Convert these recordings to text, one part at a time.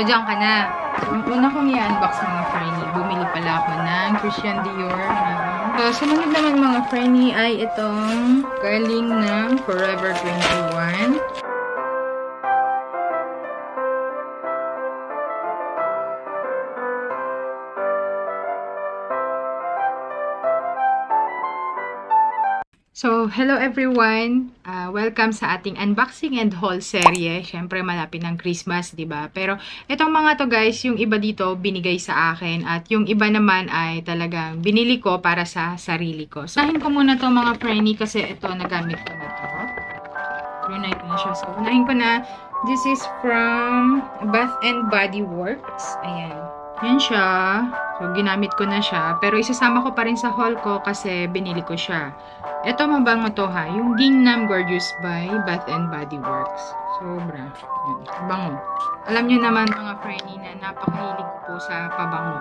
So, dyan ka na. Ang una kong i-unbox mga Frenny, bumili pala ako ng Christian Dior. So, sumunod naman mga Frenny ay itong galing ng Forever 21. So, hello everyone! Welcome sa ating unboxing and haul serye. Siyempre, malapit ng Christmas, di ba? Pero, itong mga to guys, yung iba dito binigay sa akin at yung iba naman ay talagang binili ko para sa sarili ko. So, unahin ko muna to mga Frenny kasi ito, nagamit ko na to. Runay ko na siya. So, unahin ko na. This is from Bath and Body Works. Ayan. Yan siya. So, ginamit ko na siya. Pero, isasama ko pa rin sa haul ko kasi binili ko siya. Ito mabango to ha. Yung Gingham Gorgeous by Bath and Body Works. Sobra. Yan. Bango. Alam nyo naman mga Frenny na napakahilig ko po sa pabango.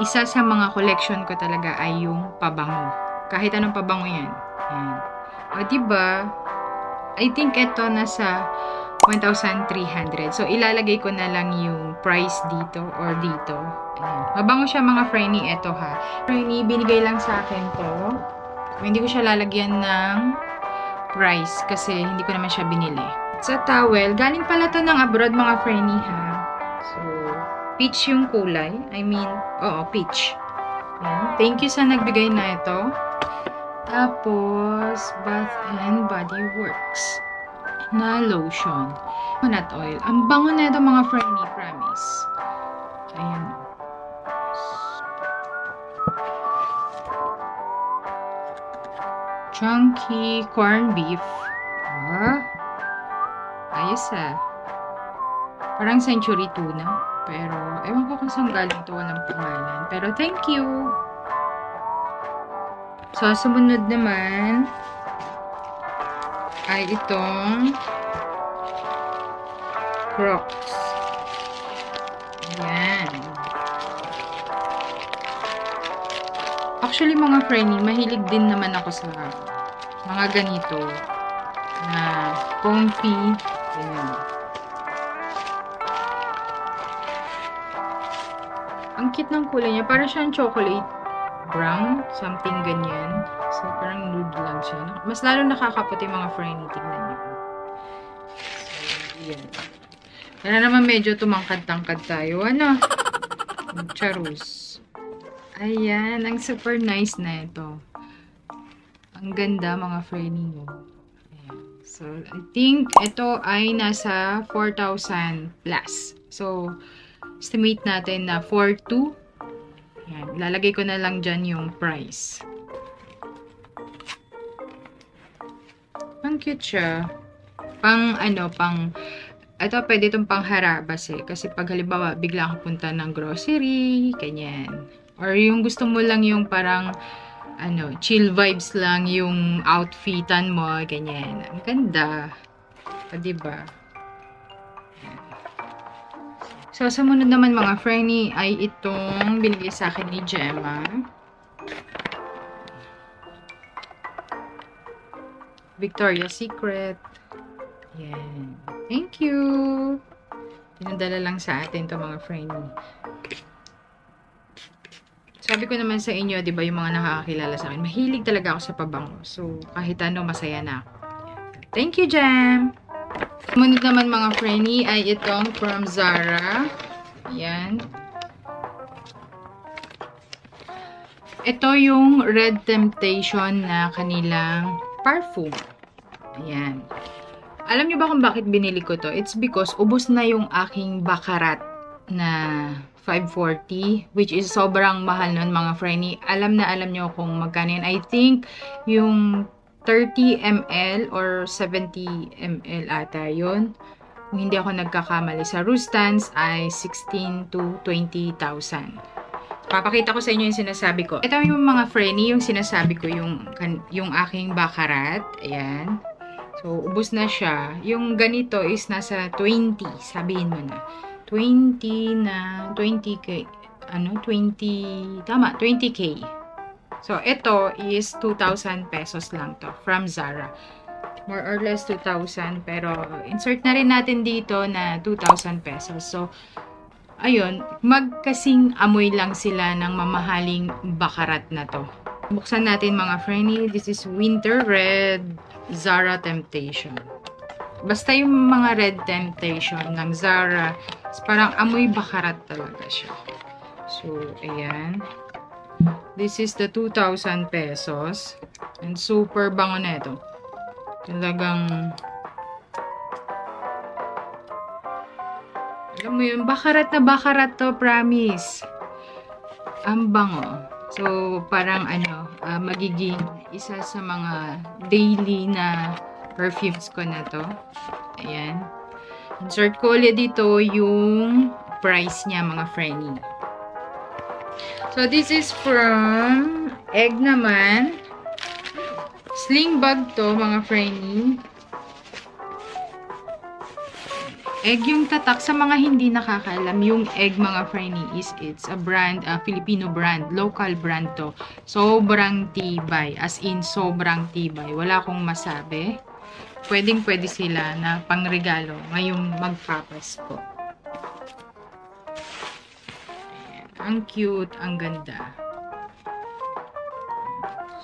Isa sa mga collection ko talaga ay yung pabango. Kahit anong pabango yan. Yan. O diba? I think ito nasa 1,300. So, ilalagay ko na lang yung price dito or dito. Ayan. Mabango siya mga Frenny. Ito ha. Frenny, binigay lang sa akin to. Hindi ko siya lalagyan ng price kasi hindi ko naman siya binili. Sa towel, galing pala to ng abroad mga Frenny ha. So, peach yung kulay. I mean, oo, peach. Ayan. Thank you sa nagbigay na ito. Tapos, Bath and Body Works na lotion. Coconut oil. Ang bango na ito mga Frenny, promise. Ayan. Chunky corn beef. Ah, ayos ah. Parang century tuna. Pero, ewan ko kung saan galing ito. Walang pangalan. Pero, thank you. So, sumunod naman ay itong Crocs. Ayan. Actually, mga Frenny, mahilig din naman ako sa mga ganito na comfy. Ayan. Ang cute ng kulay niya. Parang siyang chocolate brown. Something ganyan. So, parang nude lang siya. Mas lalo nakakaputi mga Frenny. Tingnan niyo. So, ayan. Kaya naman medyo tumangkad-tangkad tayo. Ano? Charus. Ayan, ang super nice na ito. Ang ganda mga Frenny mo. So, I think ito ay nasa 4,000 plus. So, estimate natin na 4,200. Ayan, lalagay ko na lang dyan yung price. Ang cute siya. Ito pwede itong pang harabas eh. Kasi pag halimbawa, bigla kang punta ng grocery, ganyan. Or yung gusto mo lang yung parang, chill vibes lang yung outfitan mo, ganyan. Ang ganda. O, diba? So, sumunod naman mga Frenny ay itong binigay sa akin ni Gemma. Victoria's Secret. Yan. Thank you! Pinadala lang sa atin to mga Frenny. Sabi ko naman sa inyo, di ba, yung mga nakakakilala sa akin, mahilig talaga ako sa pabango. So, kahit ano, masaya na ako. Thank you, Jam! Sumunod naman mga Frenny ay itong from Zara. Ayan. Ito yung Red Temptation na kanilang parfum. Ayan. Alam nyo ba kung bakit binili ko to? It's because ubos na yung aking Baccarat na 540, which is sobrang mahal nun mga Frenny. Alam nyo kung magkano yan. I think yung 30 ml or 70 ml ata yun. Kung hindi ako nagkakamali. Sa Rustans ay 16 to 20,000. Papakita ko sa inyo yung sinasabi ko. Ito yung mga Frenny, yung sinasabi ko, yung aking Baccarat. Ayan. So, ubos na siya. Yung ganito is nasa 20. Sabihin mo na. 20k. 20k. So, ito is 2,000 pesos lang to from Zara. More or less 2,000. Pero, insert na rin natin dito na 2,000 pesos. So, ayun, magkasing amoy lang sila ng mamahaling bakarat na to. Buksan natin mga Frenny. This is Winter Red Zara Temptation. Basta yung mga Red Temptation ng Zara, parang amoy bakarat talaga siya. So, ayan. This is the 2,000 pesos. And super bango na ito. Talagang, alam mo yun, bakarat na bakarat to, promise. Ang bango. So, parang ano, magiging isa sa mga daily na perfumes ko na to. Ayan. Insert ko ulit dito yung price niya, mga Frenny. So, this is from Egg naman. Sling bag to, mga Frenny. Egg yung tatak. Sa mga hindi nakakaalam, yung Egg, mga Frenny, it's a brand, Filipino brand, local brand to. Sobrang tibay, as in sobrang tibay. Wala akong masabi. Pwedeng-pwede sila na pangregalo ngayong magpapasko. Ayan. Ang cute, ang ganda.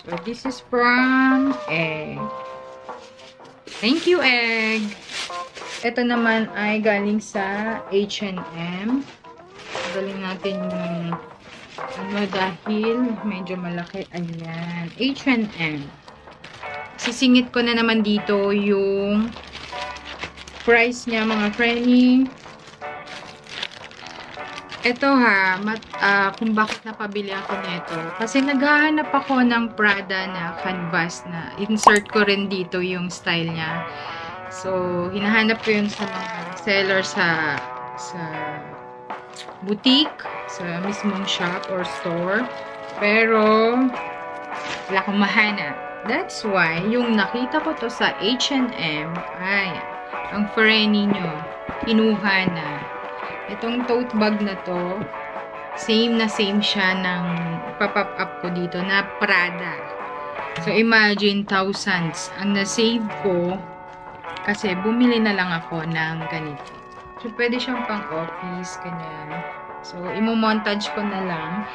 So, this is from Egg. Thank you, Egg! Ito naman ay galing sa H&M. Galing natin yung ano dahil medyo malaki. Ayan. H&M. Sisingit ko na naman dito yung price niya, mga Frenny. Ito ha, kung bakit napabili ako nito. Kasi naghahanap ako ng Prada na canvas na insert ko rin dito yung style niya. So, hinahanap ko yun sa mga seller sa boutique, sa mismong shop or store. Pero, wala akong mahanap. That's why, yung nakita ko to sa H&M, ay, ang Frenny nyo, kinuha na. Itong tote bag na to, same na same siya ng pop-up up ko dito na Prada. So, imagine, thousands. Ang na-save ko, kasi bumili na lang ako ng ganito. So, pwede siyang pang-office, ganyan. So, imo-montage ko na lang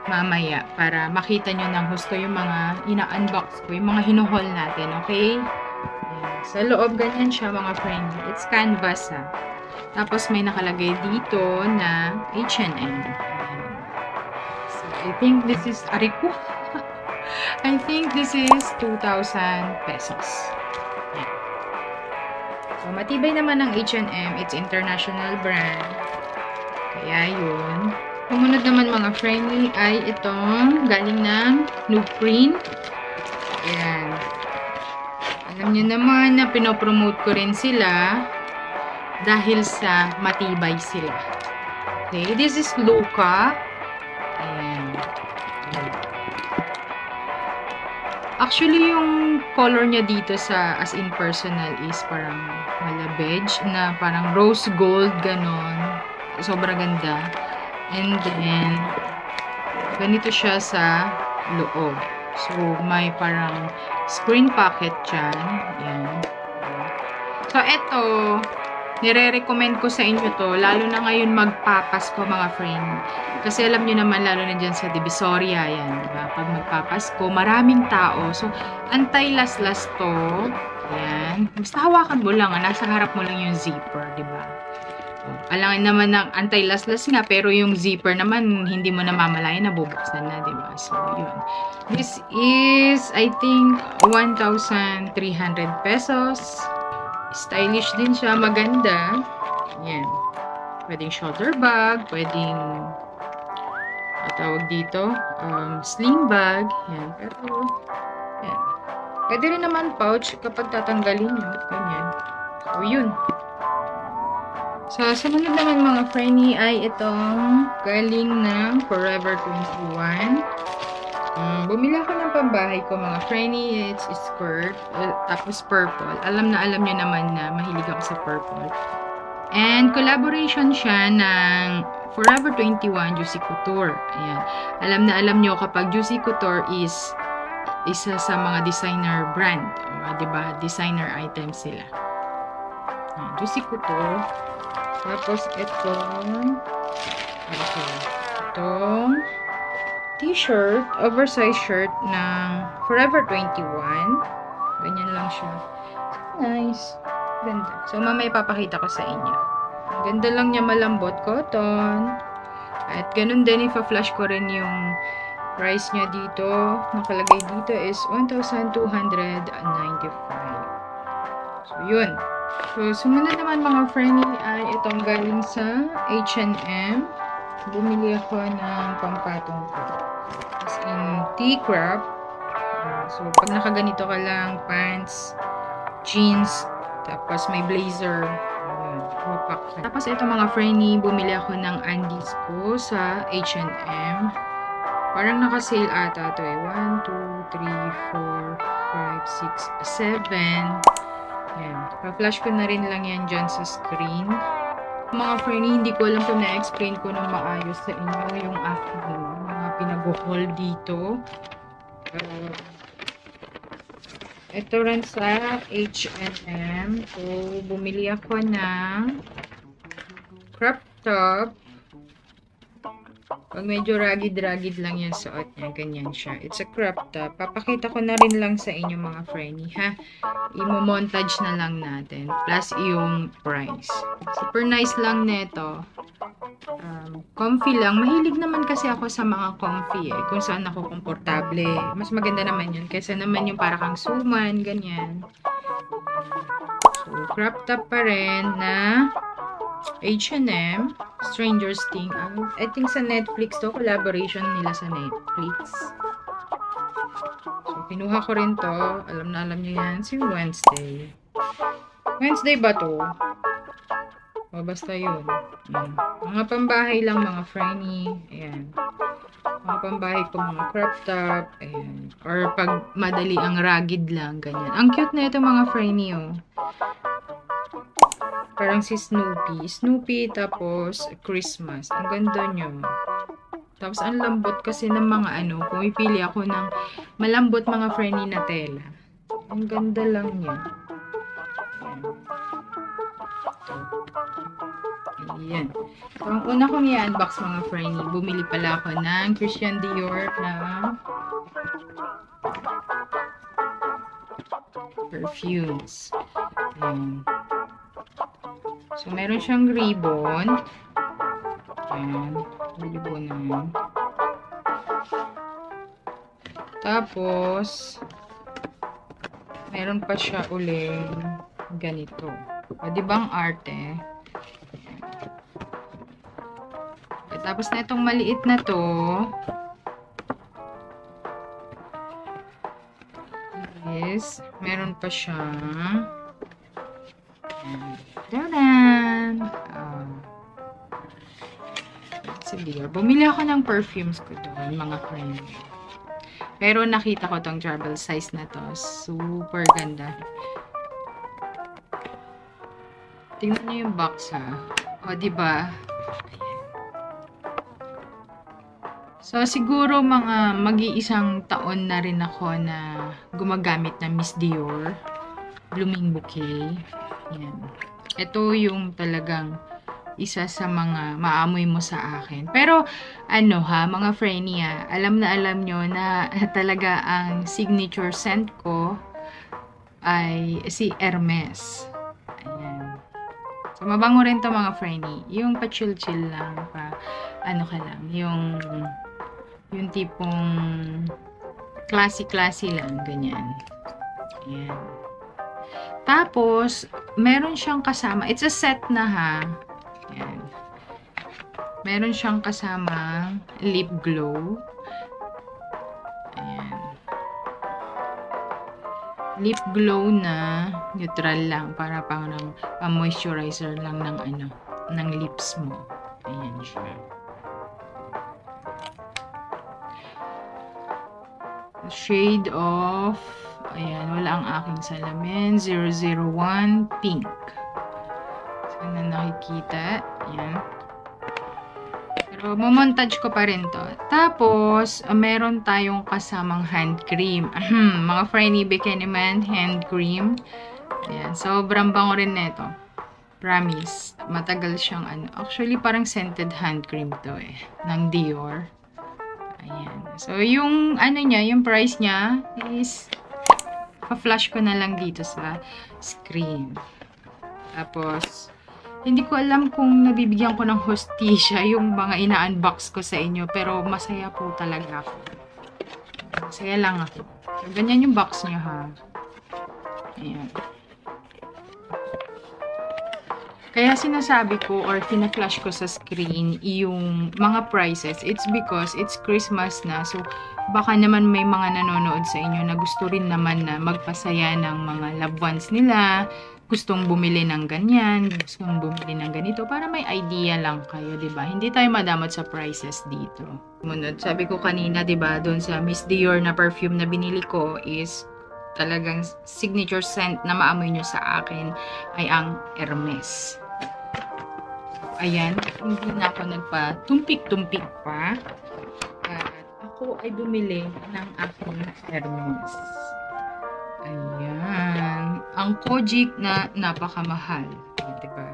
mamaya para makita nyo ng husto yung mga ina-unbox ko, yung mga hinuhaul natin, okay? Ayan. Sa loob, ganyan siya, mga friend. It's canvas, ha. Tapos, may nakalagay dito na H&M. So, I think this is, aripo. I think this is 2,000 pesos. Ayan. So, matibay naman ng H&M. It's international brand. Kaya, yun. Sumunod naman, mga Frenny, ay itong galing ng Nuprine. Ayan. Alam nyo naman na pinopromote ko rin sila dahil sa matibay sila. Okay, this is Luca. Ayan. Actually, yung color niya dito sa as in personal is parang malabej na parang rose gold, ganon. Sobrang ganda. And then, ganito siya sa loob. So, may parang screen pocket dyan. Ayan. So, eto, nire-recommend ko sa inyo to, lalo na ngayon magpapasko, mga friend. Kasi alam nyo naman, lalo na dyan sa Divisoria, yan, diba? Pag magpapasko, maraming tao. So, anti-laslas to. Ayan. Basta hawakan mo lang, nasa harap mo lang yung zipper, diba? Alangin naman ng anti-laslas nga, pero yung zipper naman, hindi mo namamalayan, nabubuksan na, diba? So, yun. This is, I think, 1,300 pesos. Stylish din siya, maganda. Yan. Pwedeng shoulder bag, pwedeng, tawag dito, sling bag. Yan. Pero, yan. Pwede rin naman pouch kapag tatanggalin nyo. Ganyan. So, yun. So, sumunod naman, mga Frenny, ay itong galing ng Forever 21. Bumili ako ng pambahay ko, mga Frenny. It's skirt, tapos purple. Alam nyo naman na mahilig ako sa purple. And collaboration siya ng Forever 21 Juicy Couture. Ayan. Alam nyo kapag Juicy Couture is isa sa mga designer brand. Diba? Designer items sila. Ayan. Juicy Couture. Tapos ito, Okay. Itong t-shirt, oversized shirt ng Forever 21. Ganyan lang siya. Nice. Ganda. So, mamaya ipapakita ko sa inyo. Ang ganda lang niya, malambot, cotton. At ganun din, ipa-flash ko rin yung price niya dito. Nakalagay dito is 1,295. So, yun. So, sumunod naman mga friendly ay itong galing sa H&M. Bumili ako ng pampatong ko. As in, T-crop. So, pag nakaganito ka lang, pants, jeans, tapos may blazer. Ayan, wapak. Tapos ito mga friendly, bumili ako ng undies ko sa H&M. Parang naka-sale ata ito eh. 1, 2, 3, 4, 5, 6, 7. Ayan. Pa-flash ko na rin lang yan dyan sa screen. Mga friendly, hindi ko alam kung na-explain ko ng maayos sa inyo yung aking mga pinag-haul dito. Ito rin sa H&M. So, bumili ako ng crop top. Pag medyo ragged-ragged lang yung suot niya, ganyan siya. It's a crop top. Papakita ko na rin lang sa inyo mga friendly, ha? Imo-montage na lang natin. Plus yung price. Super nice lang neto. Comfy lang. Mahilig naman kasi ako sa mga comfy eh. Kung saan ako komportable. Mas maganda naman yun. Kaysa naman yung para kang suman, ganyan. So, crop top pa rin na H&M, Stranger's Thing. I think sa Netflix to, collaboration nila sa Netflix. So, pinuha ko rin to. Alam na alam niyo yan. Si Wednesday. Wednesday ba to? O, basta yun. Mga pambahay lang, mga friendly. Ayan. Mga pambahay ko, mga crop top. Ayan. Or pag madali ang ragged lang, ganyan. Ang cute na ito, mga friendly, oh. Parang si Snoopy. Snoopy, tapos Christmas. Ang ganda nyo. Tapos, ang lambot kasi ng mga ano. Pumipili ako ng malambot mga friendly na tela. Ang ganda lang niya. Ayan. So, ang una kong i-unbox mga friendly. Bumili pala ako ng Christian Dior na perfumes. Ayan. So, meron siyang ribbon. Ayan. Ribbon na yan. Tapos, meron pa siya uling ganito. O, diba ang arte? Okay, tapos na itong maliit na to. Yes. Meron pa siyang Dadan! Sige, bumili ako ng perfumes ko doon, mga friend. Pero nakita ko tong travel size na to. Super ganda. Tingnan niyo yung box, ha. O, diba? So, siguro mga mag-iisang taon na rin ako na gumagamit ng Miss Dior Blooming Bouquet. Yan. Ito yung talagang isa sa mga maamoy mo sa akin. Pero, ano ha, mga friendly ha, alam na alam nyo na talaga ang signature scent ko ay si Hermes. Ayan. So, mabango rin to mga friendly. Yung pa-chill-chill lang, ano ka lang, yung tipong classy-classy lang, ganyan. Ayan. Tapos, meron siyang kasama. It's a set na ha. Ayan. Meron siyang kasama lip glow. Ayan. Lip glow na neutral lang. Para parang pa-moisturizer lang ng ano, ng lips mo. Ayan siya. Shade of ayan, wala ang aking salamin. 001 pink. Sana nakikita. Ayan. Pero, mamontage ko pa rin to. Tapos, meron tayong kasamang hand cream. Mga Franny Bikini Man hand cream. Ayan. Sobrang bango rin nito. Promise. Matagal siyang ano. Actually, parang scented hand cream to eh. Ng Dior. Ayan. So, yung ano niya, yung price niya is pa-flash ko na lang dito sa screen. Tapos, hindi ko alam kung nabibigyan ko ng hostisya yung mga ina-unbox ko sa inyo. Pero, masaya po talaga ako. Masaya lang ako. So, ganyan yung box niya ha. Ayan. Kaya sinasabi ko or fina-flash ko sa screen yung mga prices. It's because it's Christmas na. So, baka naman may mga nanonood sa inyo na gusto rin naman na magpasaya ng mga loved ones nila. Gustong bumili ng ganyan. Gustong bumili ng ganito. Para may idea lang kayo, diba? Hindi tayo madamot sa prices dito. Munod, sabi ko kanina, diba, doon sa Miss Dior na perfume na binili ko is talagang signature scent na maamoy nyo sa akin ay ang Hermes. Ayan, hindi na ako nagpa-tumpik-tumpik pa. At ako ay bumili ng aking Hermes. Ayan. Ang Kojic na napakamahal. Diba?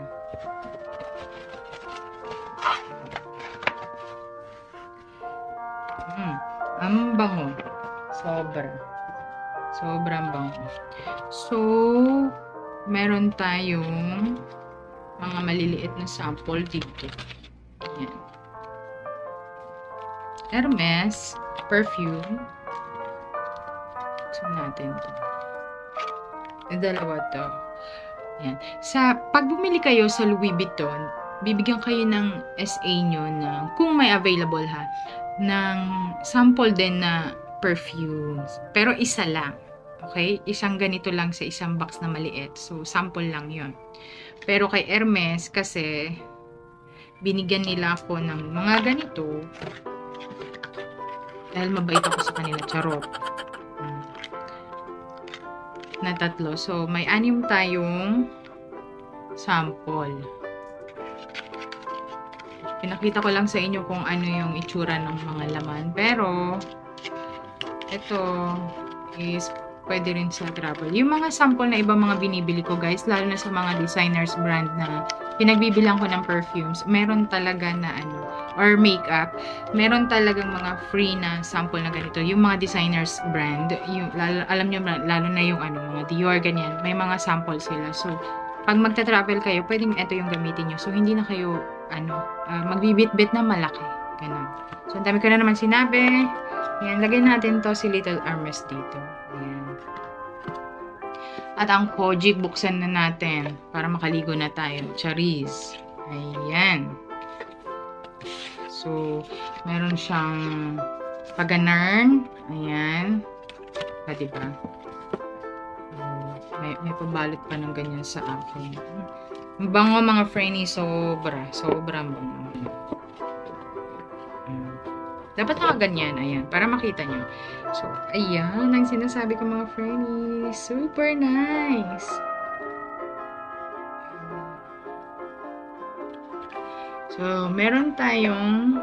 Ang bango. Sobra. Sobrang bango. So, meron tayong mga maliliit na sample dito. Ayan. Hermes perfume. Buksan natin ito. Dalawa to. Ayan. Pag bumili kayo sa Louis Vuitton, bibigyan kayo ng SA nyo na, kung may available ha, ng sample din na perfumes. Pero isa lang. Okay? Isang ganito lang sa isang box na maliit. So, sample lang yon. Pero kay Hermes, kasi binigyan nila ako ng mga ganito. Dahil mabait ako sa kanila. Charot. Na tatlo. So, may 6 tayong sample. Pinakita ko lang sa inyo kung ano yung itsura ng mga laman. Pero, ito is pwede rin sa travel. Yung mga sample na ibang mga binibili ko guys, lalo na sa mga designers brand na pinagbibilang ko ng perfumes, meron talaga na ano, or makeup, meron talagang mga free na sample na ganito. Yung mga designers brand, yung, alam nyo, lalo na yung ano, mga Dior, ganyan, may mga sample sila. So, pag magta-travel kayo, pwedeng ito yung gamitin nyo. So, hindi na kayo, ano, magbibit-bit na malaki. Ganun. So, ang dami ko na naman sinabi. Ayan, lagay natin to si Little Hermes dito. Ayan. At ang Kojic, buksan na natin para makaligo na tayo. Charis. Ayan. So, meron siyang paganern. Ayan. Diba? May pabalot pa ng ganyan sa akin. Ang bango mga Franny, sobrang bango. Dapat nakaganyan, ayan, para makita nyo. So, ayan, ang sinasabi ko mga Franny, super nice. So, meron tayong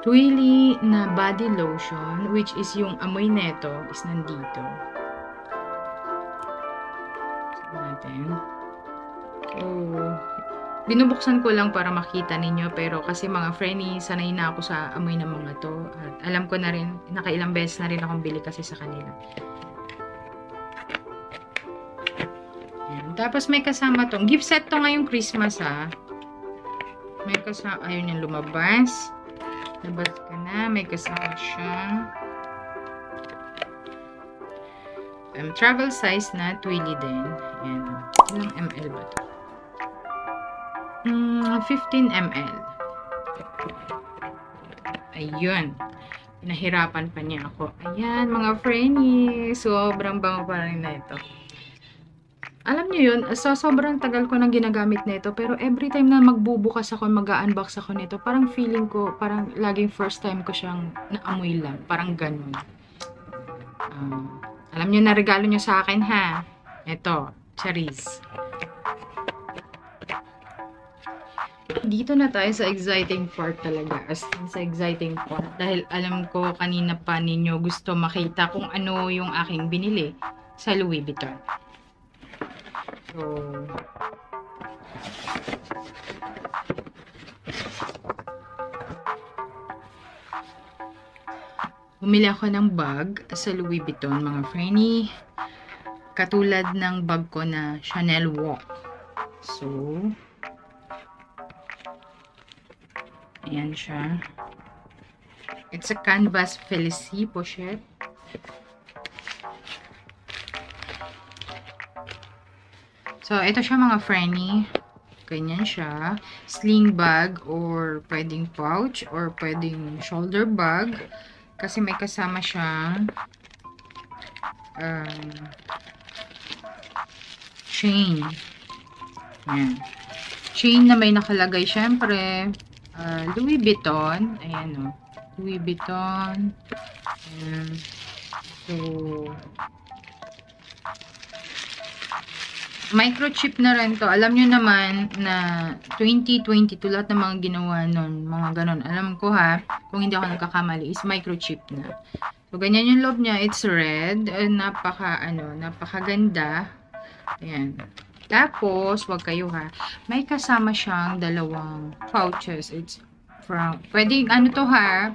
Twilly na body lotion, which is yung amoy neto is nandito. Natin. So, binubuksan ko lang para makita ninyo, pero kasi mga Franny, sanay na ako sa amoy ng mga to. At alam ko na rin, nakailang beses na rin akong bili kasi sa kanila. Ayan. Tapos may kasama tong, gift set to ngayong Christmas ha. May kasama, ayun yung lumabas. Labas ka na, may kasama siyang travel size na Twilly din. Ayan. Ilang ml ba to? 15 ml. Ayun. Pinahirapan pa niya ako. Ayan, mga Franny. Sobrang bango pa rin na ito. Alam niyo yun, sobrang tagal ko nang ginagamit na ito. Pero every time na magbubukas ako, mag-unbox ako nito, parang feeling ko, parang laging first time ko siyang naamoy lang. Parang ganun. Alam niyo na regalo niyo sa akin, ha? Ito, Charis. Dito na tayo sa exciting part talaga. As in, sa exciting part. Dahil alam ko kanina pa ninyo gusto makita kung ano yung aking binili sa Louis Vuitton. So, Bumili ako ng bag sa Louis Vuitton, mga Frenny. Katulad ng bag ko na Chanel Walk. So, ayan siya. It's a canvas Felicie pochette. So, ito siya mga Frenny. Ganyan siya. Sling bag or pwedeng pouch or pwedeng shoulder bag. Kasi may kasama siyang chain. Ayan. Chain na may nakalagay syempre. Louis Vuitton. Ayan o. Louis Vuitton. Ayan. So, microchip na rin to. Alam nyo naman na 2022 lahat ng mga ginawa nun, mga ganon. Alam ko ha, kung hindi ako nagkakamali, is microchip na. So, ganyan yung loob niya. It's red. Napakaganda. Ayan. Tapos, wag kayo ha. May kasama siyang dalawang pouches. It's from, pwedeng,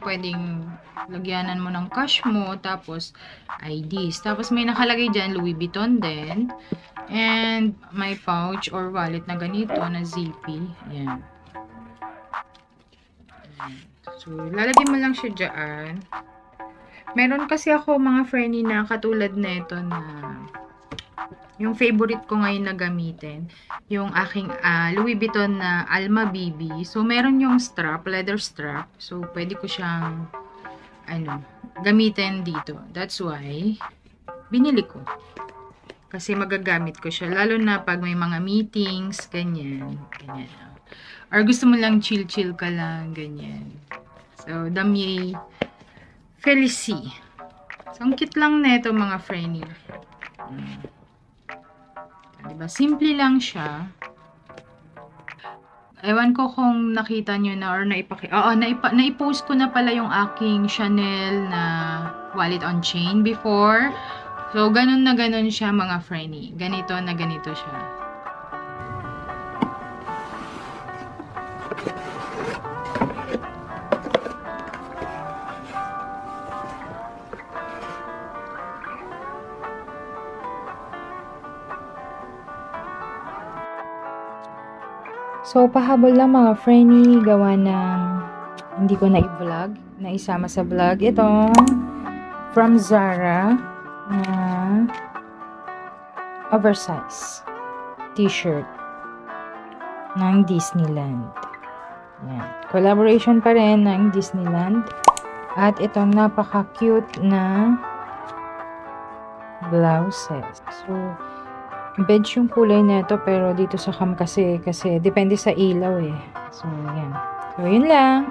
pwedeng lagyanan mo ng cash mo. Tapos, IDs. Tapos, may nakalagay dyan, Louis Vuitton din. And, may pouch or wallet na ganito, na zippy. Ayan. So, lalagyan mo lang siya dyan. Meron kasi ako mga Frenny na katulad na ito na yung favorite ko ngayon na gamitin. Yung aking Louis Vuitton na Alma BB. So, meron yung strap, leather strap. So, pwede ko siyang gamitin dito. That's why, binili ko. Kasi magagamit ko siya. Lalo na pag may mga meetings, ganyan. Ganyan. Or gusto mo lang chill-chill ka lang, ganyan. So, Damier Felicie. So, ang cute lang nito mga Frenny. Diba? Simple lang siya. Ewan ko kung nakita nyo na or naipost ko na pala yung aking Chanel na wallet on chain before. So, ganun na ganun siya mga Frenny. Ganito na ganito siya. So, pahabol lang mga Frenny. Gawa ng hindi ko na i-vlog. Na isama sa vlog. Itong from Zara na oversize t-shirt ng Disneyland. Ayan. Collaboration pa rin ng Disneyland. At itong napaka-cute na blouses. So, beige yung kulay nito pero dito sa cam kasi depende sa ilaw eh. So, yan. So, yun lang.